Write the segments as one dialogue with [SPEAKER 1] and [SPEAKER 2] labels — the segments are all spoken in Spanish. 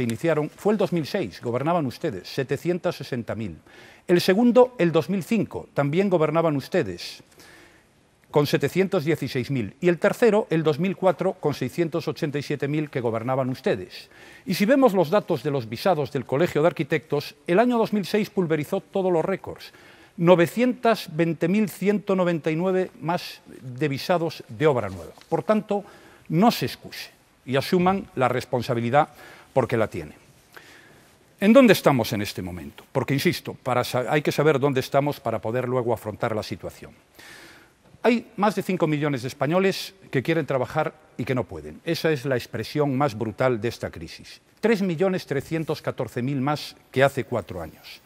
[SPEAKER 1] se iniciaron fue el 2006, gobernaban ustedes, 760.000. El segundo, el 2005, también gobernaban ustedes, con 716.000. Y el tercero, el 2004, con 687.000 que gobernaban ustedes. Y si vemos los datos de los visados del Colegio de Arquitectos, el año 2006 pulverizó todos los récords. 920.199 más de visados de obra nueva. Por tanto, no se excuse y asuman la responsabilidad porque la tienen. ¿En dónde estamos en este momento? Porque, insisto, hay que saber dónde estamos para poder luego afrontar la situación. Hay más de 5 millones de españoles que quieren trabajar y que no pueden. Esa es la expresión más brutal de esta crisis. 3.314.000 más que hace 4 años.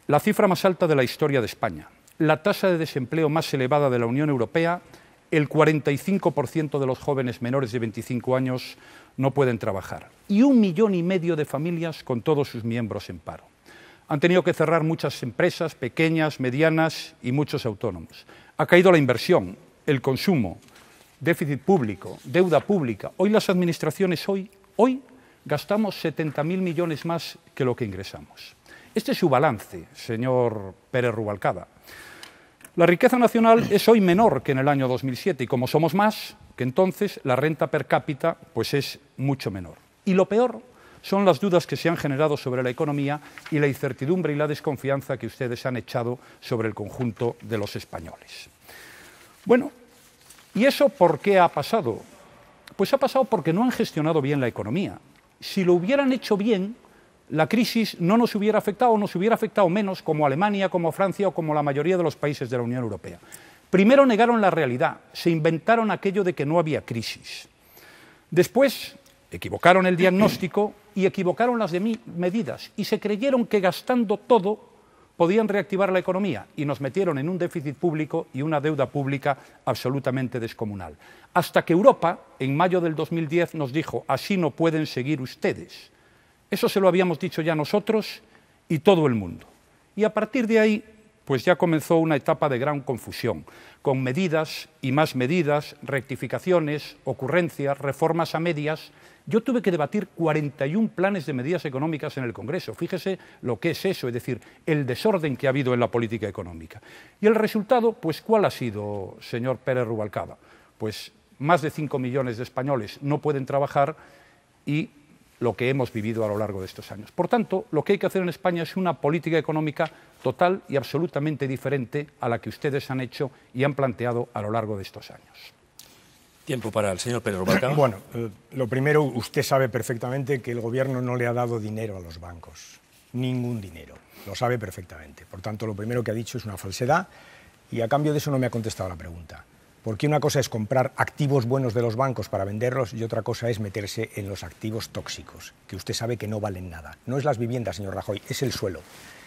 [SPEAKER 1] La cifra más alta de la historia de España. La tasa de desempleo más elevada de la Unión Europea. El 45% de los jóvenes menores de 25 años no pueden trabajar. Y 1,5 millones de familias con todos sus miembros en paro. Han tenido que cerrar muchas empresas, pequeñas, medianas y muchos autónomos. Ha caído la inversión, el consumo, déficit público, deuda pública. Hoy las administraciones, hoy gastamos 70.000 millones más que lo que ingresamos. Este es su balance, señor Pérez Rubalcaba. La riqueza nacional es hoy menor que en el año 2007 y como somos más que entonces, la renta per cápita pues es mucho menor. Y lo peor son las dudas que se han generado sobre la economía y la incertidumbre y la desconfianza que ustedes han echado sobre el conjunto de los españoles. Bueno, ¿y eso por qué ha pasado? Pues ha pasado porque no han gestionado bien la economía. Si lo hubieran hecho bien, la crisis no nos hubiera afectado o nos hubiera afectado menos como Alemania, como Francia o como la mayoría de los países de la Unión Europea. Primero negaron la realidad, se inventaron aquello de que no había crisis. Después equivocaron el diagnóstico y equivocaron las medidas y se creyeron que gastando todo podían reactivar la economía y nos metieron en un déficit público y una deuda pública absolutamente descomunal. Hasta que Europa, en mayo del 2010, nos dijo, así no pueden seguir ustedes. Eso se lo habíamos dicho ya nosotros y todo el mundo. Y a partir de ahí, pues ya comenzó una etapa de gran confusión, con medidas y más medidas, rectificaciones, ocurrencias, reformas a medias. Yo tuve que debatir 41 planes de medidas económicas en el Congreso. Fíjese lo que es eso, es decir, el desorden que ha habido en la política económica. Y el resultado, pues, ¿cuál ha sido, señor Pérez Rubalcaba? Pues más de 5 millones de españoles no pueden trabajar y lo que hemos vivido a lo largo de estos años. Por tanto, lo que hay que hacer en España es una política económica total y absolutamente diferente a la que ustedes han hecho y han planteado a lo largo de estos años.
[SPEAKER 2] Tiempo para el señor Pérez Rubalcaba.
[SPEAKER 3] Bueno, lo primero, usted sabe perfectamente que el Gobierno no le ha dado dinero a los bancos, ningún dinero, lo sabe perfectamente. Por tanto, lo primero que ha dicho es una falsedad y a cambio de eso no me ha contestado la pregunta. Porque una cosa es comprar activos buenos de los bancos para venderlos y otra cosa es meterse en los activos tóxicos, que usted sabe que no valen nada. No es las viviendas, señor Rajoy, es el suelo.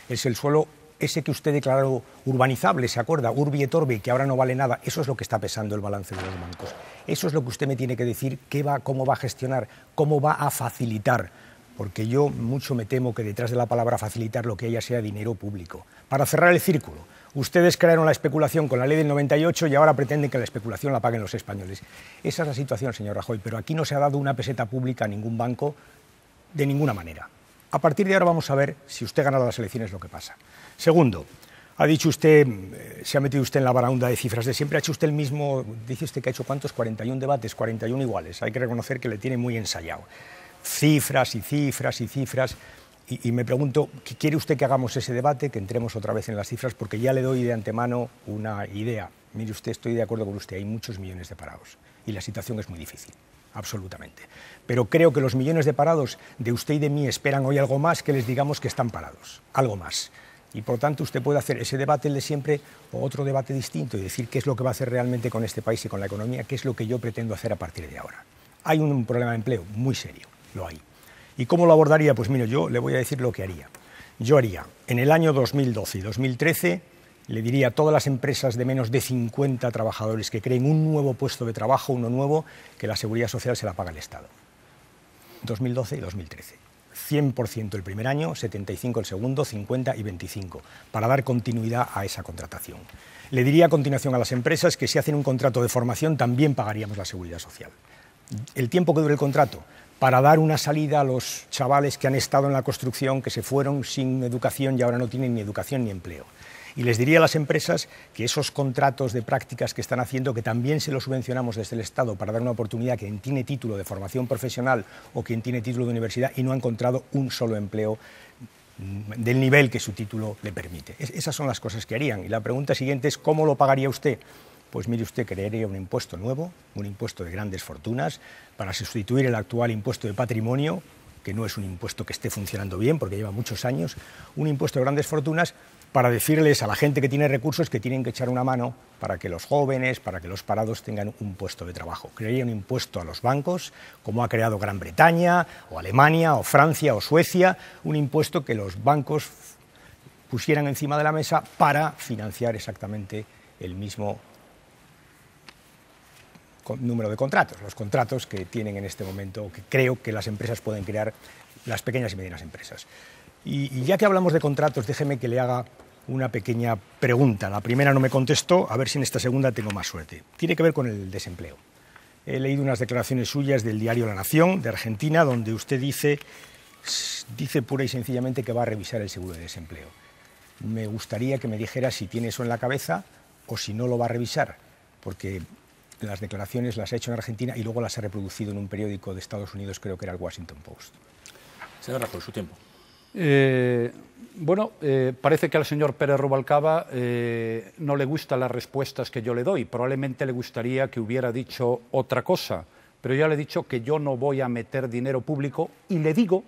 [SPEAKER 3] Es el suelo ese que usted declaró urbanizable, ¿se acuerda? Urbi et orbi, que ahora no vale nada. Eso es lo que está pesando el balance de los bancos. Eso es lo que usted me tiene que decir, cómo va a gestionar, cómo va a facilitar. Porque yo mucho me temo que detrás de la palabra facilitar lo que haya sea dinero público. Para cerrar el círculo, ustedes crearon la especulación con la ley del 98 y ahora pretenden que la especulación la paguen los españoles. Esa es la situación, señor Rajoy, pero aquí no se ha dado una peseta pública a ningún banco de ninguna manera. A partir de ahora vamos a ver si usted gana las elecciones lo que pasa. Segundo, ha dicho usted, se ha metido usted en la baraunda de cifras de siempre, ha hecho usted el mismo, dice usted que ha hecho ¿cuántos? 41 debates, 41 iguales. Hay que reconocer que le tiene muy ensayado. Cifras y cifras y cifras. Y me pregunto, ¿quiere usted que hagamos ese debate, que entremos otra vez en las cifras? Porque ya le doy de antemano una idea. Mire usted, estoy de acuerdo con usted, hay muchos millones de parados y la situación es muy difícil, absolutamente. Pero creo que los millones de parados de usted y de mí esperan hoy algo más que les digamos que están parados, algo más. Y por tanto usted puede hacer ese debate el de siempre o otro debate distinto y decir qué es lo que va a hacer realmente con este país y con la economía, qué es lo que yo pretendo hacer a partir de ahora. Hay un problema de empleo muy serio, lo hay. ¿Y cómo lo abordaría? Pues mire, yo le voy a decir lo que haría. Yo haría, en el año 2012 y 2013, le diría a todas las empresas de menos de 50 trabajadores que creen un nuevo puesto de trabajo, uno nuevo, que la seguridad social se la paga el Estado. 2012 y 2013. 100% el primer año, 75% el segundo, 50% y 25%, para dar continuidad a esa contratación. Le diría a continuación a las empresas que si hacen un contrato de formación también pagaríamos la seguridad social. El tiempo que dure el contrato, para dar una salida a los chavales que han estado en la construcción, que se fueron sin educación y ahora no tienen ni educación ni empleo. Y les diría a las empresas que esos contratos de prácticas que están haciendo, que también se los subvencionamos desde el Estado para dar una oportunidad a quien tiene título de formación profesional o quien tiene título de universidad y no ha encontrado un solo empleo del nivel que su título le permite. Esas son las cosas que harían. Y la pregunta siguiente es, ¿cómo lo pagaría usted? Pues mire usted, crearía un impuesto nuevo, un impuesto de grandes fortunas, para sustituir el actual impuesto de patrimonio, que no es un impuesto que esté funcionando bien porque lleva muchos años, un impuesto de grandes fortunas para decirles a la gente que tiene recursos que tienen que echar una mano para que los jóvenes, para que los parados tengan un puesto de trabajo. Crearía un impuesto a los bancos, como ha creado Gran Bretaña, o Alemania, o Francia, o Suecia, un impuesto que los bancos pusieran encima de la mesa para financiar exactamente el mismo número de contratos, los contratos que tienen en este momento, que creo que las empresas pueden crear, las pequeñas y medianas empresas. Y ya que hablamos de contratos, déjeme que le haga una pequeña pregunta. La primera no me contestó, a ver si en esta segunda tengo más suerte. Tiene que ver con el desempleo. He leído unas declaraciones suyas del diario La Nación, de Argentina, donde usted dice pura y sencillamente que va a revisar el seguro de desempleo. Me gustaría que me dijera si tiene eso en la cabeza o si no lo va a revisar, porque las declaraciones las ha hecho en Argentina y luego las ha reproducido en un periódico de Estados Unidos, creo que era el Washington Post.
[SPEAKER 2] Señor Rajoy, su tiempo.
[SPEAKER 1] Parece que al señor Pérez Rubalcaba no le gustan las respuestas que yo le doy. Probablemente le gustaría que hubiera dicho otra cosa, pero ya le he dicho que yo no voy a meter dinero público y le digo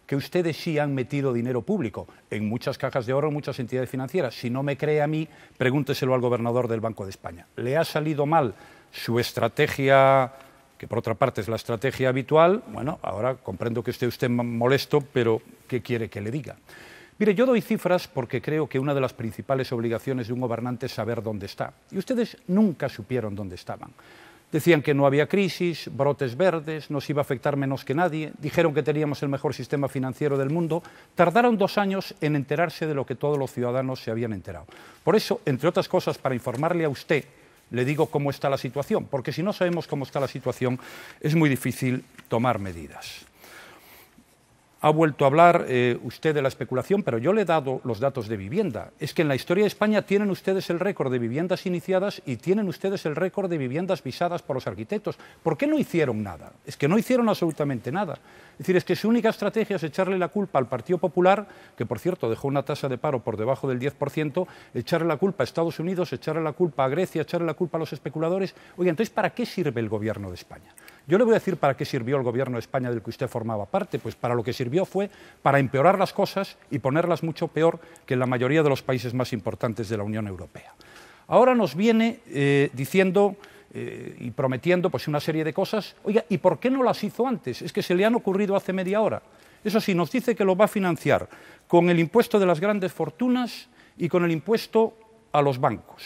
[SPEAKER 1] que ustedes sí han metido dinero público en muchas cajas de ahorro, en muchas entidades financieras. Si no me cree a mí, pregúnteselo al gobernador del Banco de España. ¿Le ha salido mal su estrategia, que por otra parte es la estrategia habitual? Bueno, ahora comprendo que esté usted molesto, pero ¿qué quiere que le diga? Mire, yo doy cifras porque creo que una de las principales obligaciones de un gobernante es saber dónde está. Y ustedes nunca supieron dónde estaban. Decían que no había crisis, brotes verdes, nos iba a afectar menos que nadie, dijeron que teníamos el mejor sistema financiero del mundo, tardaron 2 años en enterarse de lo que todos los ciudadanos se habían enterado. Por eso, entre otras cosas, para informarle a usted, le digo cómo está la situación, porque si no sabemos cómo está la situación, es muy difícil tomar medidas. Ha vuelto a hablar usted de la especulación, pero yo le he dado los datos de vivienda. Es que en la historia de España tienen ustedes el récord de viviendas iniciadas y tienen ustedes el récord de viviendas visadas por los arquitectos. ¿Por qué no hicieron nada? Es que no hicieron absolutamente nada. Es decir, es que su única estrategia es echarle la culpa al Partido Popular, que por cierto dejó una tasa de paro por debajo del 10%, echarle la culpa a Estados Unidos, echarle la culpa a Grecia, echarle la culpa a los especuladores. Oiga, entonces, ¿para qué sirve el gobierno de España? Yo le voy a decir para qué sirvió el gobierno de España del que usted formaba parte. Pues para lo que sirvió fue para empeorar las cosas y ponerlas mucho peor que en la mayoría de los países más importantes de la Unión Europea. Ahora nos viene diciendo y prometiendo pues una serie de cosas. Oiga, ¿y por qué no las hizo antes? Es que se le han ocurrido hace media hora. Eso sí, nos dice que lo va a financiar con el impuesto de las grandes fortunas y con el impuesto a los bancos.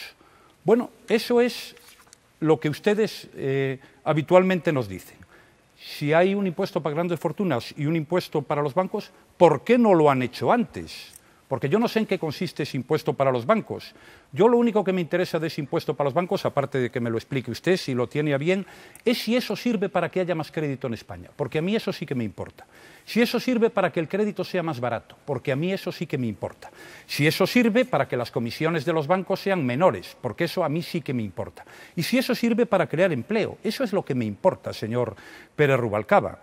[SPEAKER 1] Bueno, eso es lo que ustedes habitualmente nos dicen. Si hay un impuesto para grandes fortunas y un impuesto para los bancos, ¿por qué no lo han hecho antes? Porque yo no sé en qué consiste ese impuesto para los bancos. Yo lo único que me interesa de ese impuesto para los bancos, aparte de que me lo explique usted, si lo tiene a bien, es si eso sirve para que haya más crédito en España, porque a mí eso sí que me importa. Si eso sirve para que el crédito sea más barato, porque a mí eso sí que me importa. Si eso sirve para que las comisiones de los bancos sean menores, porque eso a mí sí que me importa. Y si eso sirve para crear empleo, eso es lo que me importa, señor Pérez Rubalcaba.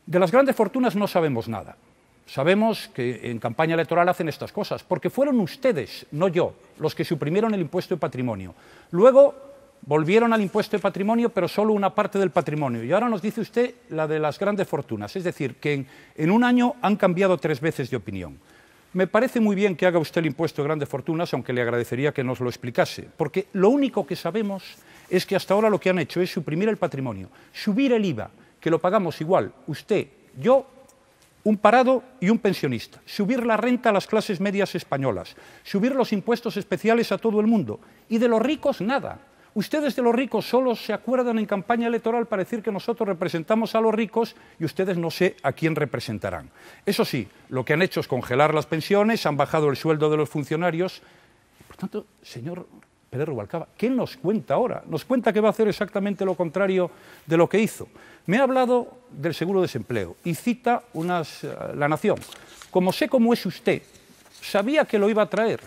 [SPEAKER 1] De las grandes fortunas no sabemos nada. Sabemos que en campaña electoral hacen estas cosas, porque fueron ustedes, no yo, los que suprimieron el impuesto de patrimonio. Luego volvieron al impuesto de patrimonio, pero solo una parte del patrimonio. Y ahora nos dice usted la de las grandes fortunas. Es decir, que en un año han cambiado 3 veces de opinión. Me parece muy bien que haga usted el impuesto de grandes fortunas, aunque le agradecería que nos lo explicase, porque lo único que sabemos es que hasta ahora lo que han hecho es suprimir el patrimonio, subir el IVA, que lo pagamos igual, usted, yo, un parado y un pensionista, subir la renta a las clases medias españolas, subir los impuestos especiales a todo el mundo, y de los ricos nada. Ustedes de los ricos solo se acuerdan en campaña electoral para decir que nosotros representamos a los ricos y ustedes no sé a quién representarán. Eso sí, lo que han hecho es congelar las pensiones, han bajado el sueldo de los funcionarios. Por tanto, señor Pérez Rubalcaba, ¿qué nos cuenta ahora? Nos cuenta que va a hacer exactamente lo contrario de lo que hizo. Me ha hablado del seguro de desempleo y cita La Nación. Como sé cómo es usted, sabía que lo iba a traer.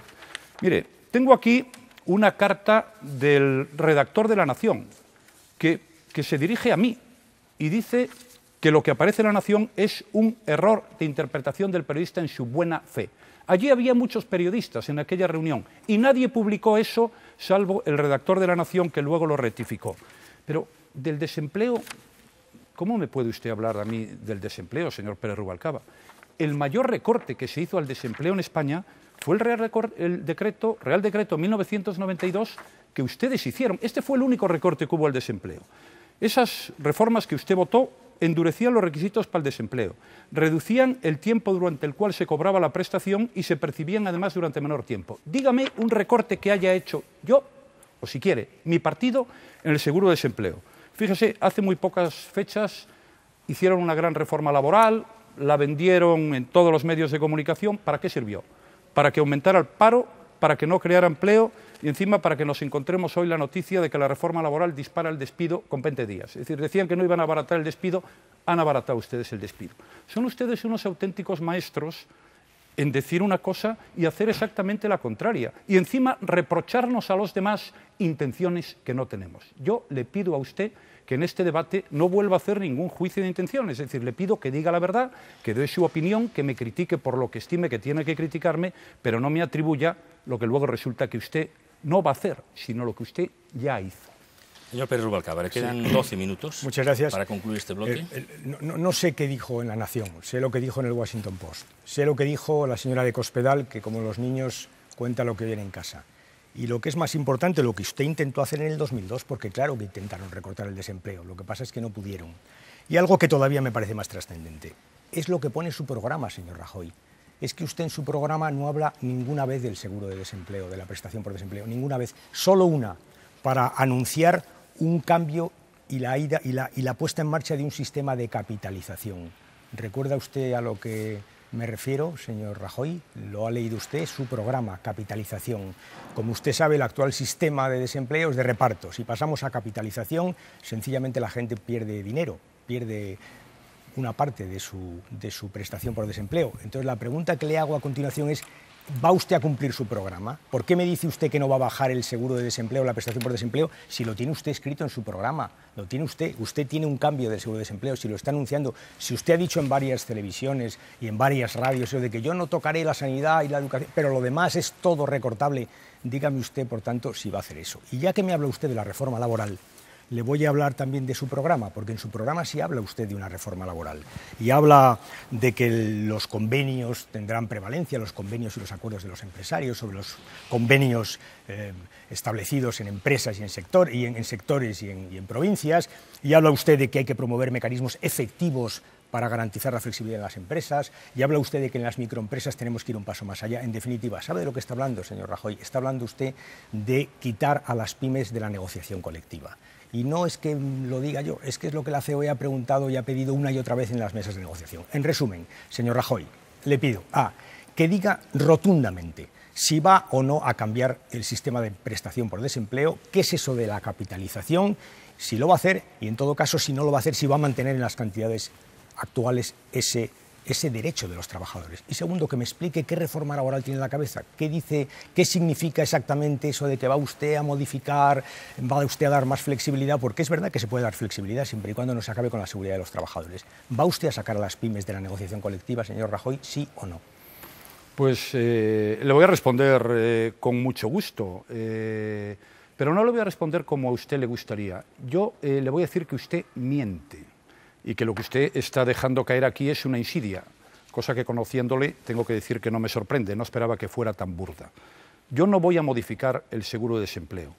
[SPEAKER 1] Mire, tengo aquí una carta del redactor de La Nación que se dirige a mí y dice que lo que aparece en La Nación es un error de interpretación del periodista en su buena fe. Allí había muchos periodistas en aquella reunión y nadie publicó eso, salvo el redactor de La Nación, que luego lo rectificó. Pero del desempleo, ¿cómo me puede usted hablar a mí del desempleo, señor Pérez Rubalcaba? El mayor recorte que se hizo al desempleo en España fue el Real Decreto 1992 que ustedes hicieron. Este fue el único recorte que hubo al desempleo. Esas reformas que usted votó endurecían los requisitos para el desempleo, reducían el tiempo durante el cual se cobraba la prestación y se percibían además durante menor tiempo. Dígame un recorte que haya hecho yo, o si quiere, mi partido, en el seguro de desempleo. Fíjese, hace muy pocas fechas hicieron una gran reforma laboral, la vendieron en todos los medios de comunicación. ¿Para qué sirvió? Para que aumentara el paro, para que no creara empleo y encima para que nos encontremos hoy la noticia de que la reforma laboral dispara el despido con 20 días. Es decir, decían que no iban a abaratar el despido, han abaratado ustedes el despido. Son ustedes unos auténticos maestros en decir una cosa y hacer exactamente la contraria. Y encima reprocharnos a los demás intenciones que no tenemos. Yo le pido a usted que en este debate no vuelva a hacer ningún juicio de intenciones. Es decir, le pido que diga la verdad, que dé su opinión, que me critique por lo que estime que tiene que criticarme, pero no me atribuya lo que luego resulta que usted no va a hacer, sino lo que usted ya hizo.
[SPEAKER 2] Señor Pérez Rubalcaba, le quedan 12 minutos.
[SPEAKER 3] Muchas gracias.
[SPEAKER 2] Para concluir este bloque.
[SPEAKER 3] No sé qué dijo en La Nación, sé lo que dijo en el Washington Post, sé lo que dijo la señora de Cospedal, que como los niños cuenta lo que viene en casa. Y lo que es más importante, lo que usted intentó hacer en el 2002, porque claro que intentaron recortar el desempleo, lo que pasa es que no pudieron. Y algo que todavía me parece más trascendente, es lo que pone su programa, señor Rajoy. Es que usted en su programa no habla ninguna vez del seguro de desempleo, de la prestación por desempleo, ninguna vez, solo una, para anunciar un cambio y la puesta en marcha de un sistema de capitalización. ¿Recuerda usted a lo que me refiero, señor Rajoy? Lo ha leído usted, su programa, capitalización. Como usted sabe, el actual sistema de desempleo es de reparto. Si pasamos a capitalización, sencillamente la gente pierde dinero, pierde una parte de su prestación por desempleo. Entonces, la pregunta que le hago a continuación es, ¿va usted a cumplir su programa? ¿Por qué me dice usted que no va a bajar el seguro de desempleo, la prestación por desempleo, si lo tiene usted escrito en su programa? Lo tiene usted. Usted tiene un cambio del seguro de desempleo, si lo está anunciando. Si usted ha dicho en varias televisiones y en varias radios de que yo no tocaré la sanidad y la educación, pero lo demás es todo recortable, dígame usted, por tanto, si va a hacer eso. Y ya que me habla usted de la reforma laboral, le voy a hablar también de su programa, porque en su programa sí habla usted de una reforma laboral y habla de que los convenios tendrán prevalencia, los convenios y los acuerdos de los empresarios sobre los convenios establecidos en empresas y en sectores y en provincias, y habla usted de que hay que promover mecanismos efectivos para garantizar la flexibilidad de las empresas, y habla usted de que en las microempresas tenemos que ir un paso más allá. En definitiva, ¿sabe de lo que está hablando, señor Rajoy? Está hablando usted de quitar a las pymes de la negociación colectiva. Y no es que lo diga yo, es que es lo que la COE ha preguntado y ha pedido una y otra vez en las mesas de negociación. En resumen, señor Rajoy, le pido que diga rotundamente si va o no a cambiar el sistema de prestación por desempleo, qué es eso de la capitalización, si lo va a hacer y, en todo caso, si no lo va a hacer, si va a mantener en las cantidades actuales ese derecho de los trabajadores. Y segundo, que me explique qué reforma laboral tiene en la cabeza, qué dice, qué significa exactamente eso de que va usted a modificar, va usted a dar más flexibilidad, porque es verdad que se puede dar flexibilidad siempre y cuando no se acabe con la seguridad de los trabajadores. ¿Va usted a sacar a las pymes de la negociación colectiva, señor Rajoy, sí o no?
[SPEAKER 1] Pues le voy a responder con mucho gusto, pero no le voy a responder como a usted le gustaría. Yo le voy a decir que usted miente y que lo que usted está dejando caer aquí es una insidia, cosa que, conociéndole, tengo que decir que no me sorprende, no esperaba que fuera tan burda. Yo no voy a modificar el seguro de desempleo.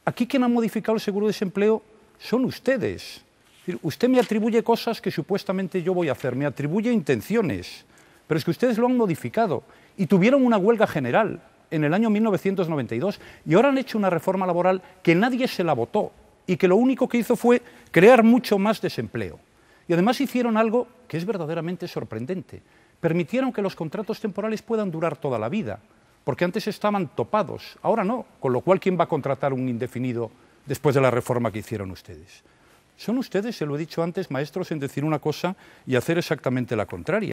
[SPEAKER 1] Aquí quien ha modificado el seguro de desempleo son ustedes. Es decir, usted me atribuye cosas que supuestamente yo voy a hacer, me atribuye intenciones, pero es que ustedes lo han modificado y tuvieron una huelga general en el año 1992 y ahora han hecho una reforma laboral que nadie se la votó y que lo único que hizo fue crear mucho más desempleo. Y además hicieron algo que es verdaderamente sorprendente. Permitieron que los contratos temporales puedan durar toda la vida. porque antes estaban topados, ahora no, con lo cual, ¿quién va a contratar un indefinido después de la reforma que hicieron ustedes? Son ustedes, se lo he dicho antes, maestros en decir una cosa y hacer exactamente la contraria.